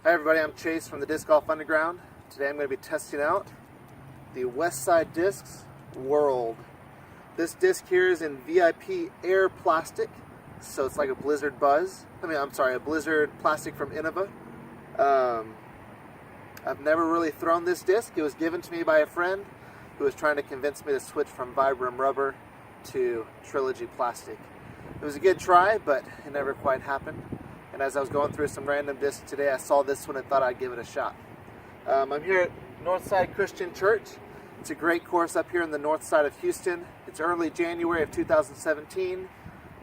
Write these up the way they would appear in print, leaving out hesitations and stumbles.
Hi everybody, I'm Chase from the Disc Golf Underground. Today I'm going to be testing out the Westside Discs World. This disc here is in VIP air plastic, so it's like a Blizzard Buzz. A Blizzard plastic from Innova. I've never really thrown this disc. It was given to me by a friend who was trying to convince me to switch from Vibram rubber to Trilogy plastic. It was a good try, but it never quite happened. And as I was going through some random discs today, I saw this one and thought I'd give it a shot. I'm here at Northside Christian Church. It's a great course up here in the north side of Houston. It's early January of 2017.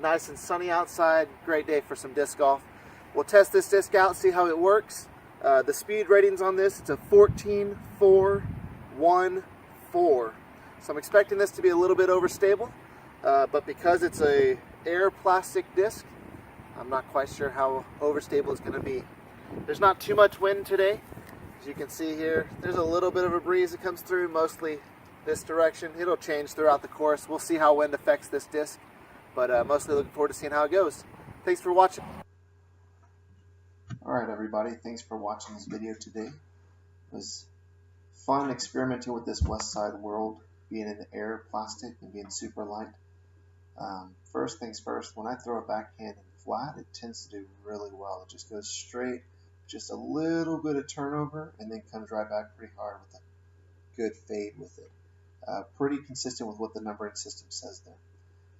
Nice and sunny outside. Great day for some disc golf. We'll test this disc out, see how it works. The speed ratings on this, it's a 14.414. So I'm expecting this to be a little bit overstable, but because it's a air plastic disc, I'm not quite sure how overstable it's going to be. There's not too much wind today. As you can see here, there's a little bit of a breeze that comes through, mostly this direction. It'll change throughout the course. We'll see how wind affects this disc, but mostly looking forward to seeing how it goes. Thanks for watching. Alright everybody, thanks for watching this video today. It was fun experimenting with this Westside World, being in air plastic and being super light. First things first, when I throw a backhand and flat, it tends to do really well. It just goes straight, just a little bit of turnover, and then comes right back pretty hard with a good fade with it. Pretty consistent with what the numbering system says there.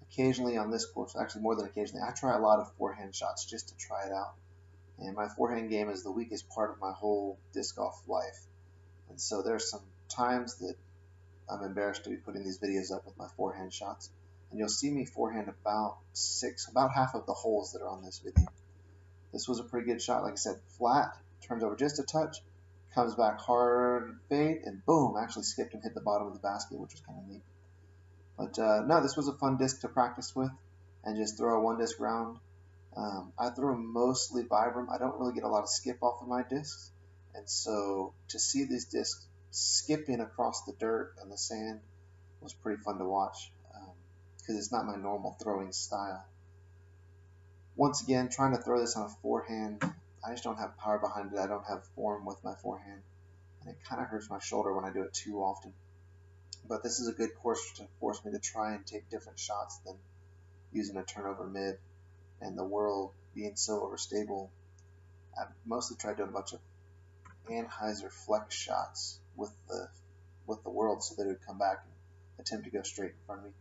Occasionally on this course, actually more than occasionally, I try a lot of forehand shots just to try it out. And my forehand game is the weakest part of my whole disc golf life. And so there's some times that I'm embarrassed to be putting these videos up with my forehand shots. And you'll see me forehand about half of the holes that are on this video. This was a pretty good shot. Like I said, flat, turns over just a touch, comes back hard, fade, and boom, actually skipped and hit the bottom of the basket, which was kind of neat. But no, this was a fun disc to practice with and just throw a one disc round. I throw mostly Vibram. I don't really get a lot of skip off of my discs. And so to see these discs skipping across the dirt and the sand was pretty fun to watch. Because it's not my normal throwing style. Once again, trying to throw this on a forehand, I just don't have power behind it. I don't have form with my forehand, and it kind of hurts my shoulder when I do it too often. But this is a good course to force me to try and take different shots than using a turnover mid. And the world being so overstable, I've mostly tried doing a bunch of Anheuser flex shots with the world so that it would come back and attempt to go straight in front of me.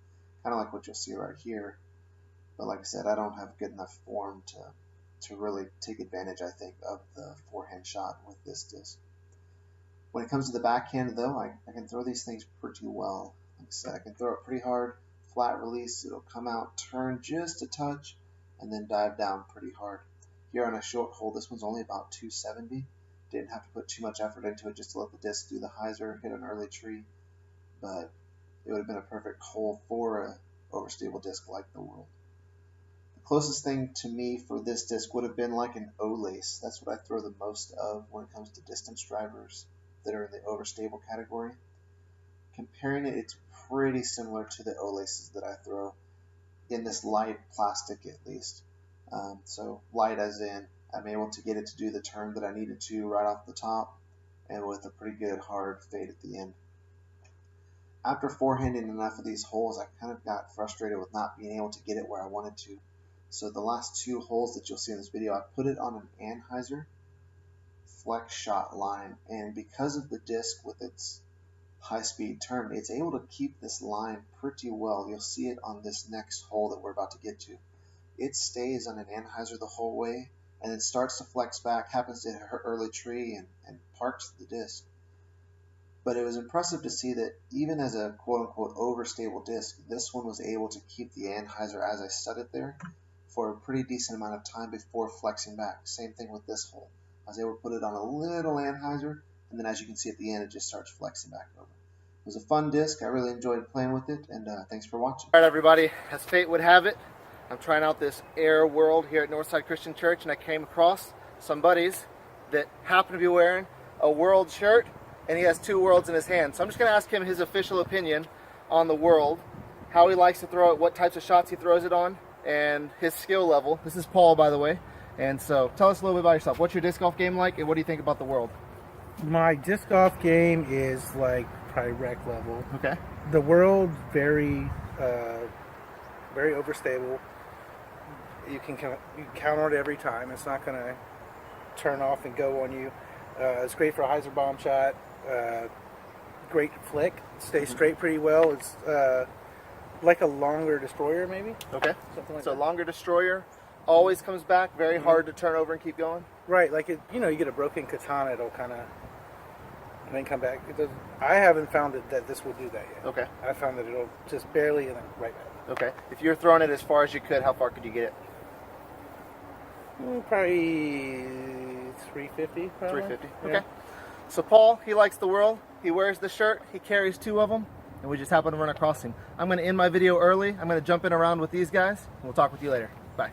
Kind of like what you'll see right here, but like I said, I don't have good enough form to really take advantage, I think, of the forehand shot with this disc. When it comes to the backhand, though, I can throw these things pretty well. Like I said, I can throw it pretty hard, flat release, it'll come out, turn just a touch, and then dive down pretty hard. Here on a short hole, this one's only about 270. Didn't have to put too much effort into it just to let the disc do the hyzer, hit an early tree, but it would have been a perfect hole for a overstable disc like the World. The closest thing to me for this disc would have been like an O-lace. That's what I throw the most of when it comes to distance drivers that are in the overstable category. Comparing it, it's pretty similar to the O-laces that I throw in this light plastic at least. So light as in I'm able to get it to do the turn that I needed to right off the top and with a pretty good hard fade at the end. After forehanding enough of these holes, I kind of got frustrated with not being able to get it where I wanted to. So the last two holes that you'll see in this video, I put it on an Anheuser flex shot line. And because of the disc with its high-speed turn, it's able to keep this line pretty well. You'll see it on this next hole that we're about to get to. It stays on an Anheuser the whole way and then starts to flex back, happens to hit her early tree and parks the disc. But it was impressive to see that even as a quote-unquote overstable disc, this one was able to keep the Anheuser as I set it there for a pretty decent amount of time before flexing back. Same thing with this hole. I was able to put it on a little Anheuser, and then as you can see at the end, it just starts flexing back over. It was a fun disc. I really enjoyed playing with it, and thanks for watching. All right, everybody, as fate would have it, I'm trying out this air world here at Northside Christian Church, and I came across some buddies that happen to be wearing a World shirt, and he has two Worlds in his hand. So I'm just going to ask him his official opinion on the World, how he likes to throw it, what types of shots he throws it on, and his skill level. This is Paul, by the way. And so tell us a little bit about yourself. What's your disc golf game like, and what do you think about the world? My disc golf game is like probably rec level. Okay. The world very overstable. You can count on it every time. It's not going to turn off and go on you. It's great for a hyzer bomb shot. Great flick. Stays straight pretty well. It's like a longer destroyer, maybe. Okay. Something like So that. longer destroyer, always comes back. Very hard to turn over and keep going. Right, like you get a broken katana, it'll kind of and then come back. I haven't found that this will do that yet. Okay. I found that it'll just barely and then right back. Okay. If you're throwing it as far as you could, how far could you get it? Probably 350. Probably. 350. Yeah. Okay. So Paul, he likes the world. He wears the shirt. He carries 2 of them, and we just happen to run across him. I'm going to end my video early. I'm going to jump in around with these guys, and we'll talk with you later. Bye.